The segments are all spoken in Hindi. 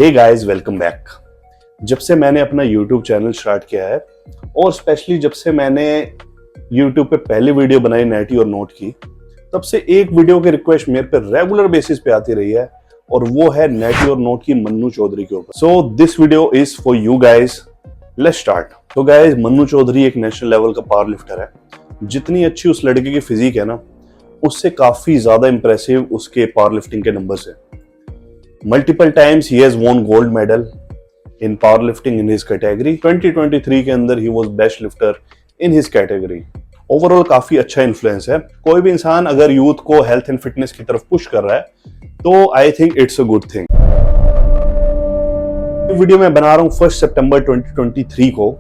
Hey guys, welcome back. जब से मैंने अपना YouTube चैनल स्टार्ट किया है और स्पेशली जब से मैंने YouTube पे पहली वीडियो बनाई नैटी और नोट की, तब से एक वीडियो की रिक्वेस्ट मेरे पे रेगुलर बेसिस पे आती रही है और वो है नैटी और नोट की मन्नू चौधरी के ऊपर। So this video is for you guys. Let's start. तो गाइस, मन्नू चौधरी एक नेशनल लेवल का पावर लिफ्टर है। जितनी अच्छी उस लड़के की फिजिक है ना, उससे काफी ज्यादा इंप्रेसिव उसके पावर लिफ्टिंग के नंबर्स है। Multiple times he has won gold medal in powerlifting in his category. 2023 के अंदर he was best lifter in his category. Overall काफी अच्छा इन्फ्लुएंस है। कोई भी इंसान अगर यूथ को हेल्थ एंड फिटनेस की तरफ पुश कर रहा है तो I think it's a good thing. Video मैं बना रहा हूँ 1 सितंबर 2023 को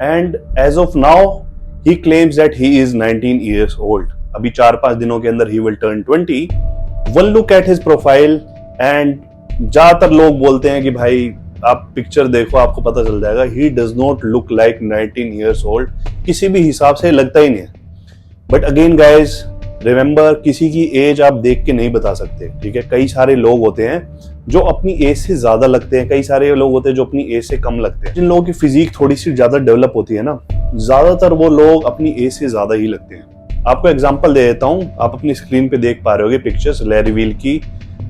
and as of now he claims that he is 19 years old. अभी 4-5 दिनों के अंदर he will turn 20. One look at his profile and ज्यादातर लोग बोलते हैं कि भाई आप पिक्चर देखो आपको पता चल जाएगा, ही does not look like 19 years old. किसी भी हिसाब से लगता ही नहीं है। बट अगेन गाइज रिमेंबर, किसी की एज आप देख के नहीं बता सकते, ठीक है। कई सारे लोग होते हैं जो अपनी एज से ज्यादा लगते हैं, कई सारे लोग होते हैं जो अपनी एज से कम लगते हैं। जिन लोगों की फिजिक थोड़ी सी ज्यादा डेवलप होती है ना, ज्यादातर वो लोग अपनी एज से ज्यादा ही लगते हैं। आपको एग्जाम्पल दे देता हूँ, आप अपनी स्क्रीन पे देख पा रहे होगे पिक्चर्स लैरी वील की,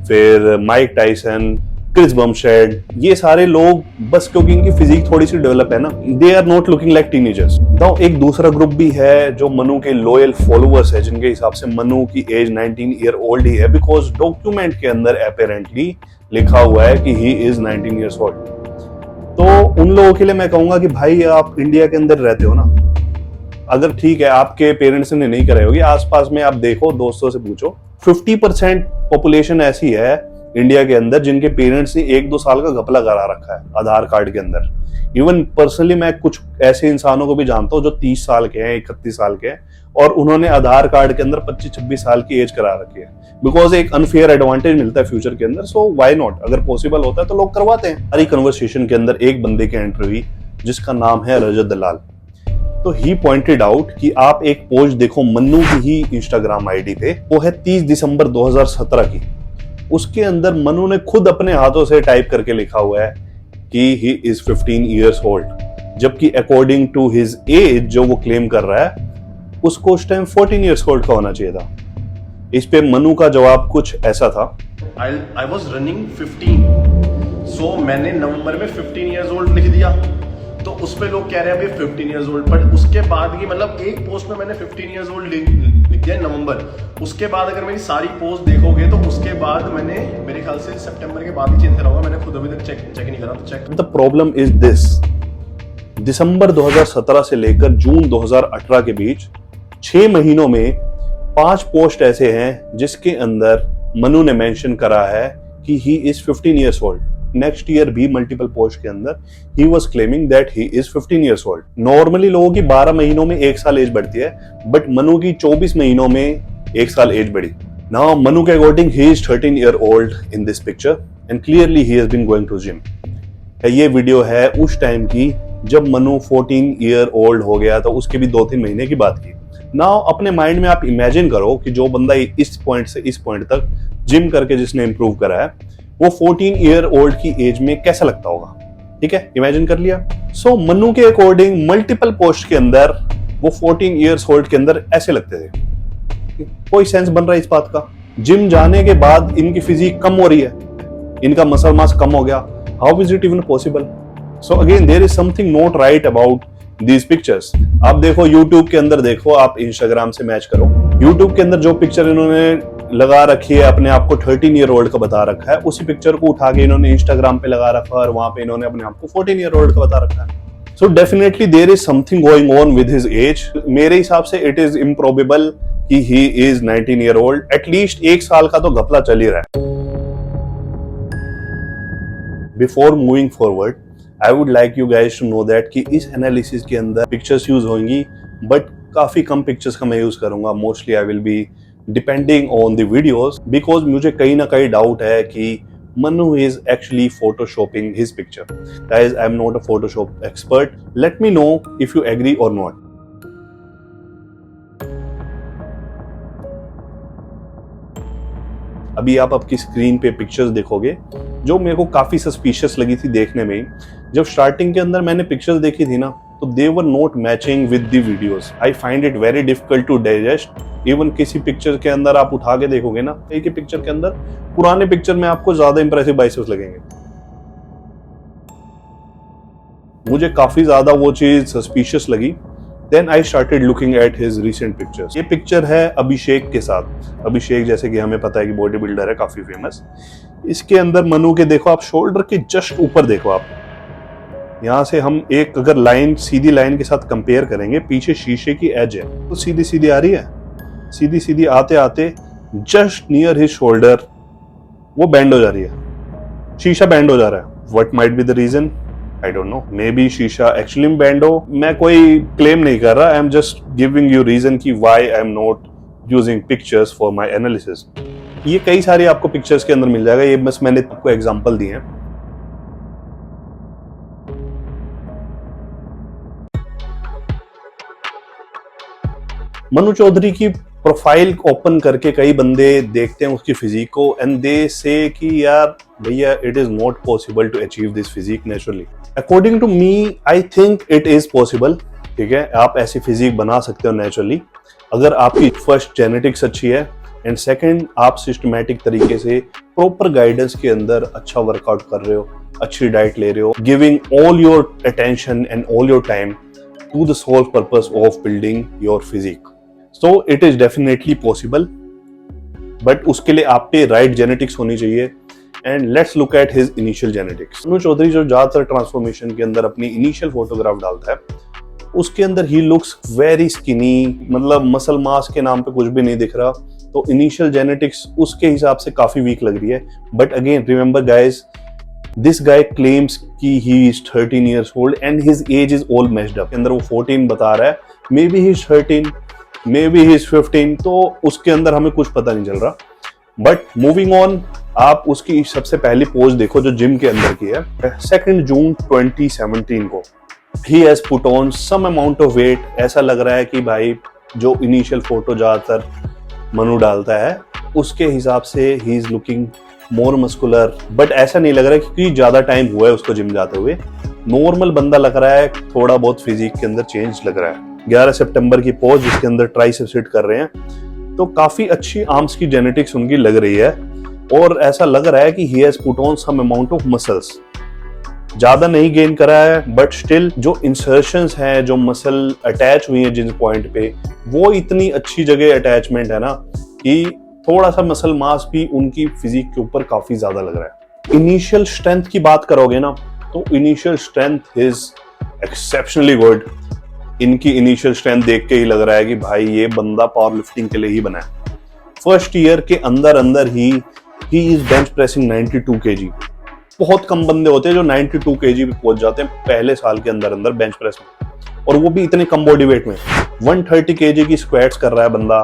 फिर माइक टाइसन, क्रिस बमशेड, ये सारे लोग बस क्योंकि इनकी फिजिक थोड़ी सी डेवलप है ना, they are not looking like teenagers. तो एक दूसरा ग्रुप भी है जो मनु के लॉयल फॉलोअर्स है, जिनके हिसाब से मनु की एज 19 year old ही है, बिकॉज डॉक्यूमेंट के अंदर अपेरेंटली लिखा हुआ है कि ही इज 19 years old. तो उन लोगों के लिए मैं कहूंगा कि भाई आप इंडिया के अंदर रहते हो ना, अगर ठीक है आपके पेरेंट्स ने नहीं कराई होगी, आसपास में आप देखो, दोस्तों से पूछो, 50% पॉपुलेशन ऐसी है इंडिया के अंदर जिनके पेरेंट्स ने 1-2 साल का घपला करा रखा है आधार कार्ड के अंदर। इवन पर्सनली मैं कुछ ऐसे इंसानों को भी जानता हूं जो 30 साल के हैं, 31 साल के हैं, और उन्होंने आधार कार्ड के अंदर 25-26 साल की एज करा रखी है, बिकॉज एक अनफेयर एडवांटेज मिलता है फ्यूचर के अंदर। सो व्हाई नॉट, अगर पॉसिबल होता है तो लोग करवाते हैं। हमारी कन्वर्सेशन के अंदर एक बंदे की एंट्री हुई जिसका नाम है रजत दलाल। तो ही पॉइंटेड आउट कि आप एक पोस्ट देखो मन्नू की ही इंस्टाग्राम आईडी पे, वो है 30 दिसंबर 2017 की। उसके अंदर मन्नू ने खुद अपने हाथों से टाइप करके लिखा हुआ है कि ही इज 15 years old, जबकि अकॉर्डिंग टू हिज एज जो वो क्लेम कर रहा है, उसको उस टाइम 14 years old का होना चाहिए था। इस पे मन्नू का जवाब कुछ ऐसा था, I was running 15, so मैंने नवंबर में 15 years old लिख दिया, तो उस पे लोग कह रहे हैं अभी 15 years old, बट उसके बाद की मतलब एक पोस्ट में मैंने 15 years old लिख दिया नवंबर। उसके बाद अगर मेरी सारी पोस्ट देखोगे तो उसके बाद मैंने मेरे ख्याल से सितंबर के बाद ही चेंज करा होगा, मैंने खुद अभी तक चेक नहीं करा, तो check. The problem is this, दिसंबर 2017 से लेकर जून 2018 के बीच 6 महीनों में 5 पोस्ट ऐसे हैं जिसके अंदर मनु ने मेंशन करा है कि he is 15 years old. Next year भी मल्टीपल पोस्ट के अंदर he was claiming that he is 15 years old. Normally लोगों की 12 महीनों में 1 साल एज बढ़ती है, बट मनु की 24 महीनों में 1 साल एज बढ़ी। नाउ मनु के according he is 13 year old in this picture and clearly he has been going to gym. ये वीडियो है उस टाइम की जब मनु 14 year old हो गया, तो उसके भी 2-3 महीने की बात की। नाउ अपने माइंड में आप इमेजिन करो कि जो बंदा इस पॉइंट से इस पॉइंट तक जिम करके जिसने इंप्रूव करा है, वो 14 year old की एज में कैसा लगता होगा, ठीक है, इमेजिन कर लिया। सो मन्नू के अकॉर्डिंग मल्टीपल पोस्ट के अंदर वो 14 years old के अंदर ऐसे लगते थे। कोई सेंस बन रहा है इस बात का? जिम जाने के बाद इनकी फिजिक कम हो रही है, इनका मसल मास कम हो गया, how is it even possible? So again there is something not right about these pictures. आप देखो यूट्यूब के अंदर, देखो आप इंस्टाग्राम से मैच करो, यूट्यूब के अंदर जो पिक्चर इन्होंने लगा रखी है, अपने आप को 13 year old का बता रखा है, उसी पिक्चर को उठा के इन्होंने इंस्टाग्राम पे लगा रखा है और वहां पे इन्होंने अपने आप को 14 year old का बता रखा है. So definitely there is something going on with his age. मेरे हिसाब से इट इज इम्प्रोबेबल कि he is 19 year old. At least 1 साल का तो घपला चल ही रहा है. Before moving forward, I would like you guys to know that कि इस एनालिसिस के अंदर पिक्चर्स यूज होंगी, बट काफी कम पिक्चर्स का मैं यूज करूंगा. Mostly I will be depending on the videos, because मुझे कहीं ना कहीं डाउट है कि Manu is actually photoshopping his picture. Guys, I am not a Photoshop expert. Let me know if you agree or not. अभी आप आपकी स्क्रीन पे पिक्चर्स देखोगे जो मेरे को काफी सस्पिशियस लगी थी देखने में ही। जब स्टार्टिंग के अंदर मैंने पिक्चर्स देखी थी ना, तो they were not matching with the videos. I find it very difficult to digest. Even किसी पिक्चर के अंदर आप उठा के देखोगे ना, एक ही पिक्चर के अंदर पुराने पिक्चर में आपको ज्यादा इंप्रेसिव बाइसेप्स लगेंगे। मुझे काफी ज्यादा वो चीज सस्पिशियस लगी। Then I started looking at his recent pictures. ये पिक्चर है अभिषेक के साथ। अभिषेक जैसे कि हमें पता है कि बॉडी बिल्डर है, काफी फेमस। इसके अंदर मनु के देखो आप, शोल्डर के जस्ट ऊपर देखो आप, यहाँ से हम एक अगर लाइन सीधी लाइन के साथ कंपेयर करेंगे, पीछे शीशे की एज है तो सीधी सीधी आ रही है, सीधी सीधी आते आते जस्ट नियर हिज शोल्डर वो बैंड हो जा रही है, शीशा बैंड हो जा रहा है। What might be the reason? I don't know, maybe शीशा एक्चुअली में बैंड हो। मैं कोई क्लेम नहीं कर रहा, I am just giving you reason कि why I am not using pictures for my analysis. ये कई सारे आपको पिक्चर्स के अंदर मिल जाएगा, ये बस मैंने आपको एग्जांपल दिए हैं। मनु चौधरी की प्रोफाइल ओपन करके कई बंदे देखते हैं उसकी फिजिक को एंड दे से कि यार भैया it is not possible to achieve this physique naturally. According to me I think it is possible. ठीक है, आप ऐसी फिजिक बना सकते हो नेचुरली अगर आपकी फर्स्ट जेनेटिक्स अच्छी है एंड सेकंड आप सिस्टमैटिक तरीके से प्रॉपर गाइडेंस के अंदर अच्छा वर्कआउट कर रहे हो, अच्छी डाइट ले रहे हो, giving all your attention and all your time to the sole purpose of building your physique. So it is definitely possible, but उसके लिए आप पे राइट जेनेटिक्स होनी चाहिए। And let's look at his initial genetics. Manu Chaudhary जो ज्यादातर ट्रांसफॉर्मेशन के अंदर अपनी इनिशियल फोटोग्राफ डालता है, उसके अंदर ही लुक्स वेरी स्किनी, मतलब मसल मास के नाम पे कुछ भी नहीं दिख रहा। तो इनिशियल जेनेटिक्स उसके हिसाब से काफी वीक लग रही है। But again remember guys, this guy claims कि he is 13 years old and his age is all messed up। अंदर वो 14 बता रहा है, may be he is 13, may be he is 15, तो उसके अंदर हमें कुछ पता नहीं चल रहा। बट मूविंग ऑन, आप उसकी सबसे पहली पोज देखो जो जिम के अंदर की है। 2 जून 2017 को he has put on some amount of weight. ऐसा लग रहा है कि भाई जो इनिशियल फोटो ज्यादातर मनु डालता है उसके हिसाब से ही is looking more muscular. But ऐसा नहीं लग रहा है क्योंकि ज्यादा टाइम हुआ है उसको जिम जाते हुए। नॉर्मल बंदा लग रहा है, थोड़ा बहुत फिजिक के अंदर चेंज लग रहा है। 11 सितंबर की पोज जिसके अंदर ट्राइसेप्स हिट कर रहे हैं, तो काफी अच्छी आर्म्स की जेनेटिक्स उनकी लग रही है। और ऐसा लग रहा है कि he has put on some amount of muscles. ज्यादा नहीं गेन करा है, बट स्टिल जो इंसर्शंस हैं, जो मसल अटैच हुई है जिन पॉइंट पे, वो इतनी अच्छी जगह अटैचमेंट है ना कि थोड़ा सा मसल मास भी उनकी फिजिक के ऊपर काफी ज्यादा लग रहा है। इनिशियल स्ट्रेंथ की बात करोगे ना, तो initial strength is exceptionally good. इनकी इनिशियल स्ट्रेंथ देख के ही लग रहा है कि भाई ये बंदा पावर लिफ्टिंग के लिए ही बना है। फर्स्ट ईयर के अंदर he is bench pressing 92 kg। बहुत कम बंदे होते हैं जो 92 kg पे पहुंच जाते हैं पहले साल के अंदर बेंच प्रेस में, और वो भी इतने कम बॉडी वेट में। 130 kg की स्क्वाट्स कर रहा है बंदा,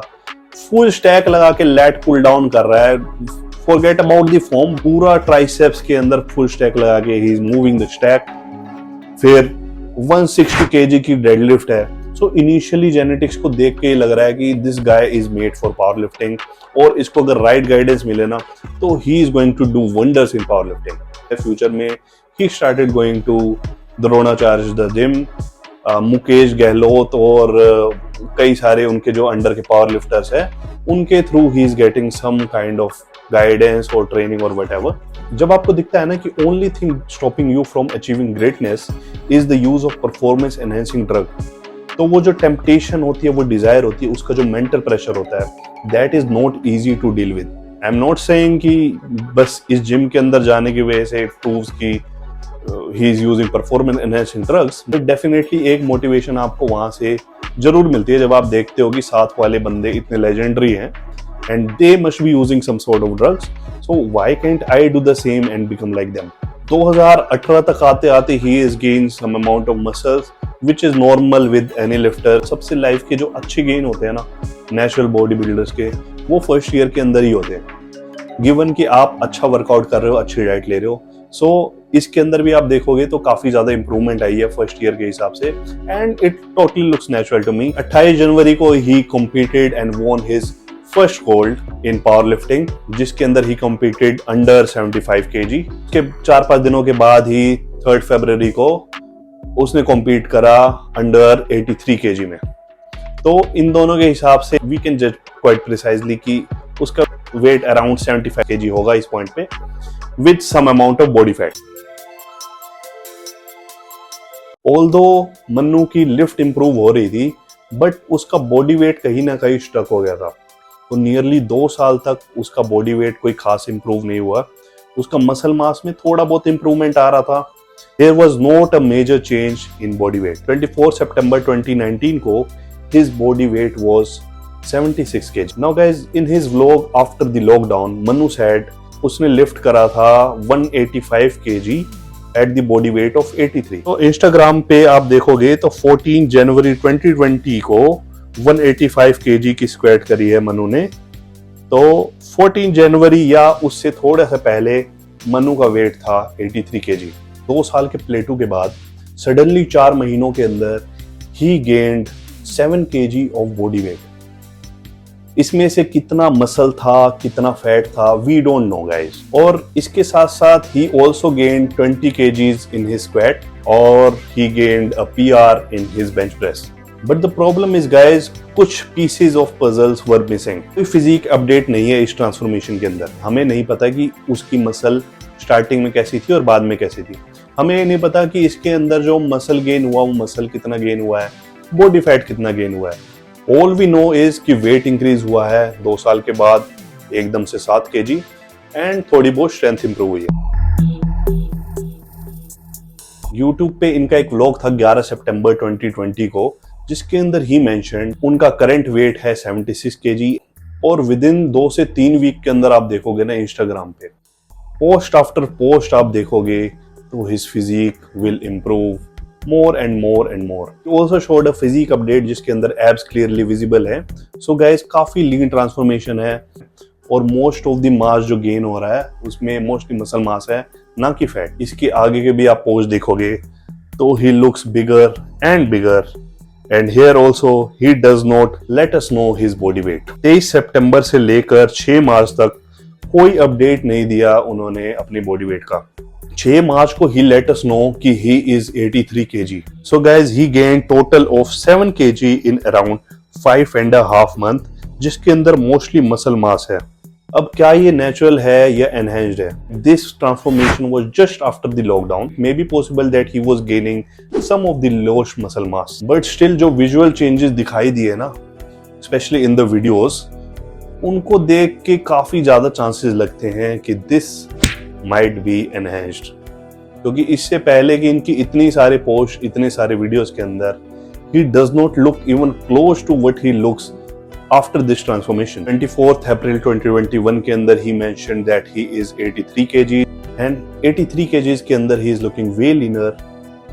फुल स्टैक लगा के लैट पुल डाउन कर रहा है। फॉरगेट अबाउट द फॉर्म, पूरा ट्राइसेप्स के अंदर फुल स्टैक लगा के he is moving the stack. फिर 160 kg की डेडलिफ्ट है। सो इनिशियली जेनेटिक्स को देख के ही लग रहा है कि this guy is made for powerlifting, और इसको अगर राइट गाइडेंस मिले ना तो he is going to do wonders in powerlifting. Future में he started going to Dronacharya the gym. Mukesh Gehlot और कई सारे उनके जो अंडर के पावर लिफ्टर्स है, उनके through he is getting some kind of guidance और ट्रेनिंग और व्हाटएवर। जब आपको दिखता है ना कि only thing stopping you from achieving greatness is the use of performance enhancing drug, तो वो जो टेम्पटेशन होती है, वो डिजायर होती है, उसका जो मेंटल प्रेशर होता है, that is not easy to deal with. I am not saying कि बस इस जिम के अंदर जाने की वजह से प्रूव्स कि he is using performance enhancing drugs, but definitely एक मोटिवेशन आपको वहां से जरूर मिलती है जब आप देखते हो कि साथ वाले बंदे इतने लेजेंडरी हैं and they must be using some sort of drugs, so why can't I do the same and become like them? 2018 तक आते आते he has gained some amount of muscles which is normal with any lifter। सबसे लाइफ के जो अच्छे गेन होते हैं ना नेचुरल बॉडी बिल्डर्स के, वो फर्स्ट ईयर के अंदर ही होते हैं, गिवन कि आप अच्छा वर्कआउट कर रहे हो, अच्छी डाइट ले रहे हो। सो इसके अंदर भी आप देखोगे तो काफी ज्यादा इंप्रूवमेंट आई है फर्स्ट ईयर के हिसाब से, and it totally looks natural to me. 28 जनवरी को he competed and won his first gold in powerlifting, जिसके अंदर ही कम्पीटेड अंडर 75 kg। के 4-5 दिनों के बाद ही 3 फरवरी को उसने कम्पीट करा अंडर 83 kg में। तो इन दोनों के हिसाब से वी कैन जज क्वाइट प्रिसाइजली कि उसका वेट अराउंड 75 kg होगा इस पॉइंट पे, with some amount of body fat. Although Mannu की लिफ्ट इंप्रूव हो रही थी, बट उसका बॉडी वेट कहीं ना कहीं स्टक हो गया था। तो नियरली 2 साल तक उसका बॉडी वेट कोई खास इंप्रूव नहीं हुआ। उसका मसल मास में थोड़ा बहुत इंप्रूवमेंट आ रहा था। There was not a major change in body weight. 24 सितंबर 2019 को his body weight was 76 kg. Now guys, in his vlog after the lockdown, Manu said उसने लिफ्ट करा था 185 kg at the body weight of 83। तो इंस्टाग्राम पे आप देखोगे तो 14 जनवरी 2020 को 185 kg की स्क्वाट करी है मनु ने। तो 14 जनवरी या उससे थोड़ा सा पहले मनु का वेट था 83 kg। 2 साल के प्लेटू के बाद सडनली 4 महीनों के अंदर he gained 7 kg of body weight. इसमें से कितना मसल था, कितना फैट था, वी डोंट नो गाइस। और इसके साथ साथ ही also gained 20 kgs in his squat और he gained a PR in his bench press. But the problem is guys, कुछ pieces of puzzles were missing. कोई फिजिक अपडेट नहीं है इस ट्रांसफॉर्मेशन के अंदर। हमें नहीं पता कि उसकी मसल स्टार्टिंग में कैसी थी और बाद में कैसी थी। हमें नहीं पता कि इसके अंदर जो मसल गेन हुआ वो मसल कितना गेन हुआ है, बॉडी फैट कितना गेन हुआ है। ऑल वी नो इज कि वेट इंक्रीज हुआ है 2 साल के बाद एकदम से 7 kg एंड थोड़ी बहुत स्ट्रेंथ इंप्रूव हुई है। यूट्यूब पे इनका एक व्लॉग था 11 सितंबर 2020 को, जिसके अंदर ही मेंशन उनका करंट वेट है 76 kg और विद इन 2 से 3 वीक के अंदर आप देखोगे ना इंस्टाग्राम पे पोस्ट आफ्टर पोस्ट आप देखोगे तो his physique will improve more and more and more. He also showed a physique update जिसके अंदर abs clearly visible है। So guys, काफी lean transformation है और most of the mass जो gain हो रहा है उसमें mostly muscle mass है, ना कि fat। इसके आगे के भी आप पोस्ट देखोगे तो he looks bigger and bigger and here also he does not let us know his body weight। 23 सितंबर से लेकर 6 मार्च तक कोई अपडेट नहीं दिया उन्होंने अपनी बॉडी वेट का। 6 मार्च को ही लेट अस नो कि he is 83 kg। So guys he gain total of 7 kg in around 5.5 month, जिसके अंदर मोस्टली मसल मास है। अब क्या ये नेचुरल है या एनहेंस्ड है? This transformation was just after the lockdown. May be possible that he was gaining some of the lost muscle mass, but still जो विजुअल चेंजेस दिखाई दिए ना, स्पेशली इन द वीडियोस, उनको देख के काफी ज्यादा चांसेस लगते हैं कि दिस माइट बी एनहेंस्ड। क्योंकि इससे पहले कि इनकी इतनी सारे पोस्ट, इतने सारे वीडियोस के अंदर he does not look even close to what he looks after this transformation. 24 April 2021 के अंदर he mentioned that he is 83 kg and 83 kgs के अंदर he is looking way leaner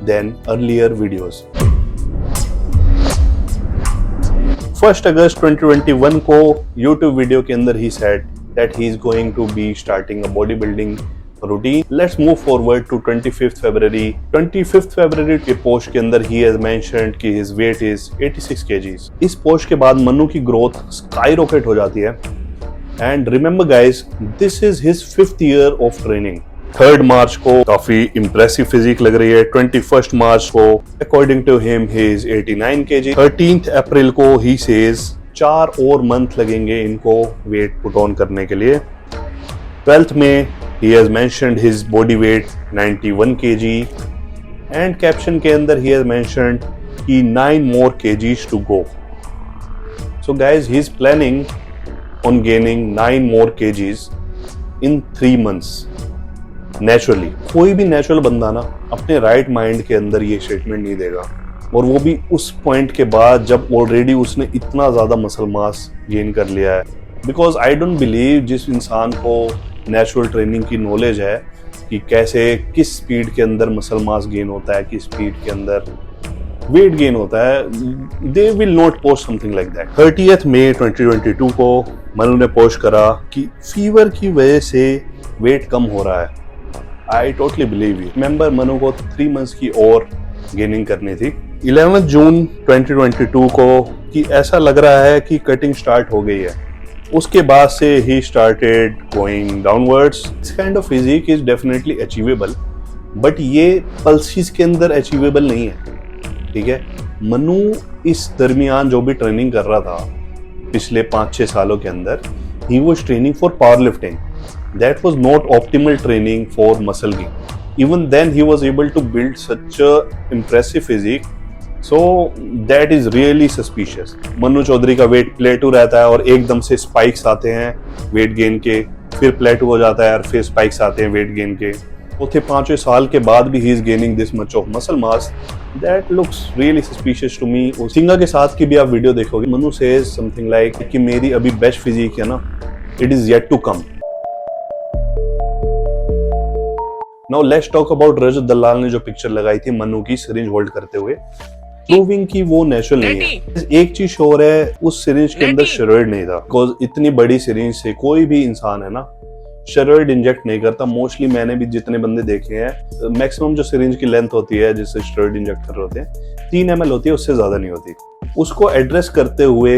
than earlier videos. 1 अगस्त 2021 को YouTube वीडियो के अंदर he said that he is going to be starting a bodybuilding routine. Let's move forward to 25th February. 25th February के पोस्ट के अंदर he has mentioned कि his weight is 86 kgs। इस पोस्ट के बाद मनु की ग्रोथ स्काई रॉकेट हो जाती है। And remember guys, this is his 5th year of training। 3rd मार्च को काफी इम्प्रेसिव फिजिक लग रही है। 21st मार्च को according to him he is 89 kg। 13th अप्रैल को he says 4 और मंथ लगेंगे इनको वेट पुट ऑन करने के लिए। 12th में he has mentioned his body weight 91 kg and caption के अंदर he has mentioned कि 9 more kgs to go। So guys, he is planning on gaining 9 more kgs in 3 months naturally। कोई भी नेचुरल बंदा ना अपने राइट माइंड के अंदर ये स्टेटमेंट नहीं देगा, और वो भी उस पॉइंट के बाद जब ऑलरेडी उसने इतना ज़्यादा मसल मास गेन कर लिया है। बिकॉज आई डोंट बिलीव जिस इंसान को नेचुरल ट्रेनिंग की नॉलेज है कि कैसे किस स्पीड के अंदर मसल मास गेन होता है, किस स्पीड के अंदर वेट गेन होता है, they will not post something like that. 30 मई 2022 को मनु ने पोस्ट करा कि फीवर की वजह से वेट कम हो रहा है। I totally believe you. Remember Manu को 3 मंथ्स की और गेनिंग करनी थी। 11 जून 2022 को कि ऐसा लग रहा है कि कटिंग स्टार्ट हो गई है। उसके बाद से ही started going downwards. This kind of physique is definitely achievable, but ये पल्सिस के अंदर अचीवेबल नहीं है. ठीक है, मनु इस दरमियान जो भी ट्रेनिंग कर रहा था पिछले 5-6 सालों के अंदर, he was training for power lifting. That was not optimal training for muscle gain. Even then he was able to build such a impressive physique, so that is really suspicious. Manu Chaudhary का वेट प्लेटू रहता है और एकदम से स्पाइक्स आते हैं वेट गेन के, फिर प्लेटू हो जाता है और फिर स्पाइक्स आते हैं वेट गेन के. चौथे 5वें साल के बाद भी he is gaining this much of muscle mass. That looks really suspicious to me. सिंगा के साथ की भी आप वीडियो देखोगे, मनु says something like कि मेरी अभी बेस्ट फिजिक है ना, it is yet to come. Now let's talk about रजत दलाल ने जो पिक्चर लगाई थी मनु की सिरिंज होल्ड करते हुए, प्रूविंग कि वो नेचुरल नहीं है. एक चीज श्योर है, उस सिरिंज के अंदर स्टेरॉइड नहीं था. बिकॉज इतनी बड़ी सिरिंज से कोई भी इंसान है ना स्टेरॉइड इंजेक्ट नहीं करता. मोस्टली मैंने भी जितने बंदे देखे हैं, मैक्सिमम जो सिरिंज की लेंथ होती है जिससे स्टेरॉइड इंजेक्ट कर रहे होते हैं 3 ml होती है, उससे ज्यादा नहीं होती. उसको एड्रेस करते हुए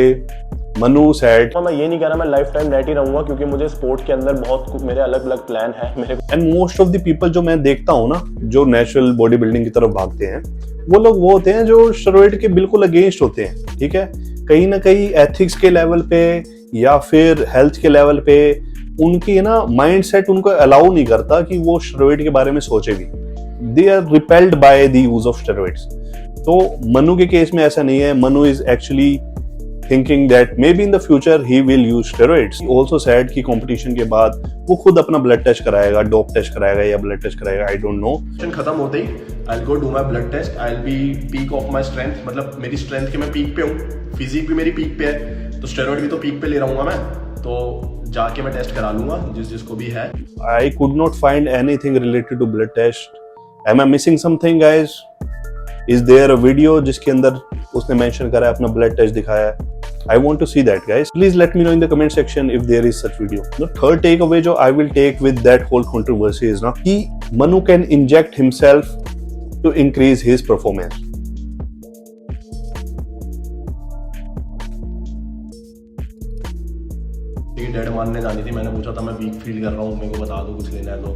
मनु सेड, मैं ये नहीं कह रहा मैं लाइफ टाइम नेट ही रहूंगा, क्योंकि मुझे स्पोर्ट के अंदर बहुत मेरे अलग अलग प्लान है मेरे. And most of the people जो मैं देखता हूँ ना, जो नेचुरल बॉडी बिल्डिंग की तरफ भागते हैं, वो लोग वो होते हैं जो स्टेरॉइड के बिल्कुल अगेंस्ट होते हैं. ठीक है, कहीं ना कहीं एथिक्स के लेवल पे या फिर हेल्थ के लेवल पे उनकी ना माइंड सेट उनको अलाउ नहीं करता कि वो स्टेरॉइड के बारे में सोचे भी. They are repelled by the use of steroids. तो मनु के केस में ऐसा नहीं है. Manu is actually thinking that maybe in the future he will use steroids. He also said कि competition के बाद वो खुद अपना blood test कराएगा, dope test कराएगा या blood test कराएगा, I don't know. खत्म होते ही I'll go do my blood test. I'll be peak of my strength. मतलब मेरी strength के मैं peak पे हूँ, physique भी मेरी peak पे है, तो steroid भी तो peak पे ले रहा हूँ मैं, तो जाके मैं टेस्ट करा लूंगा जिसको भी है. I could not find anything related to blood test. Am I missing something, guys? Is there a video जिसके अंदर उसने mention करा है, अपना blood test दिखाया है? I want to see that, guys. Please let me know in the comment section if there is such video. The third takeaway जो I will take with that whole controversy is ना कि Manu can inject himself to increase his performance. Dead मारने जानी थी, मैंने पूछा था मैं वीक फील कर रहा हूँ, मेरे को बता दो कुछ लेना है तो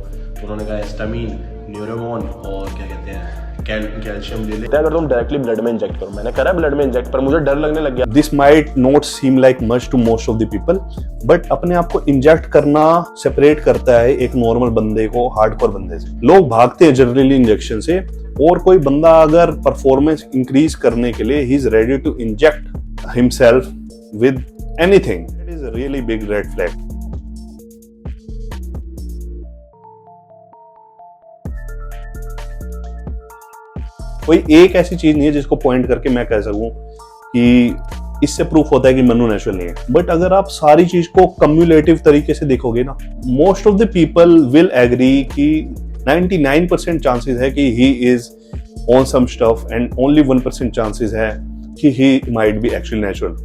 उन्होंने कहा एस्टामिन, न्यूरोमोन और क्या कहते हैं कैल्शियम ले ले. अगर तुम डायरेक्टली ब्लड में इंजेक्ट करो, मैंने करा ब्लड में इंजेक्ट, पर मुझे डर लगने लग गया. This might not seem like much to most of the people, but अपने आप को इंजेक्ट करना सेपरेट करता है एक नॉर्मल बंदे को हार्डकोर बंदे से. लोग भागते हैं जनरली इंजेक्शन से, और कोई बंदा अगर परफॉर्मेंस इंक्रीज करने के लिए he is ready to inject himself with anything, it is a really big red flag. कोई एक ऐसी चीज नहीं है जिसको पॉइंट करके मैं कह सकूं कि इससे प्रूफ होता है कि मनु नेचुरल नहीं है. बट अगर आप सारी चीज को कम्युलेटिव तरीके से देखोगे ना, most of the people will agree कि 99% चांसेस है कि he is on some stuff and only 1% chances है कि he might be actually natural.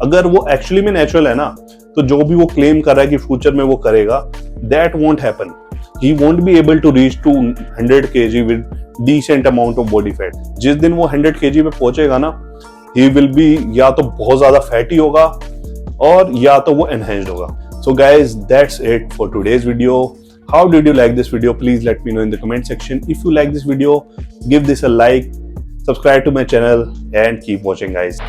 अगर वो एक्चुअली में नेचुरल है ना, तो जो भी वो क्लेम कर रहा है कि फ्यूचर में वो करेगा, that won't happen. He won't be able to reach to 100 kg with decent amount of body fat. जिस दिन वो 100 kg पे पहुंचेगा ना, he will be या तो बहुत ज्यादा फैटी होगा और या तो वो enhanced होगा. So guys, that's it for today's video. How did you like this video? Please let me know in the comment section. If you like this video, give this a like, subscribe to my channel and keep watching, guys.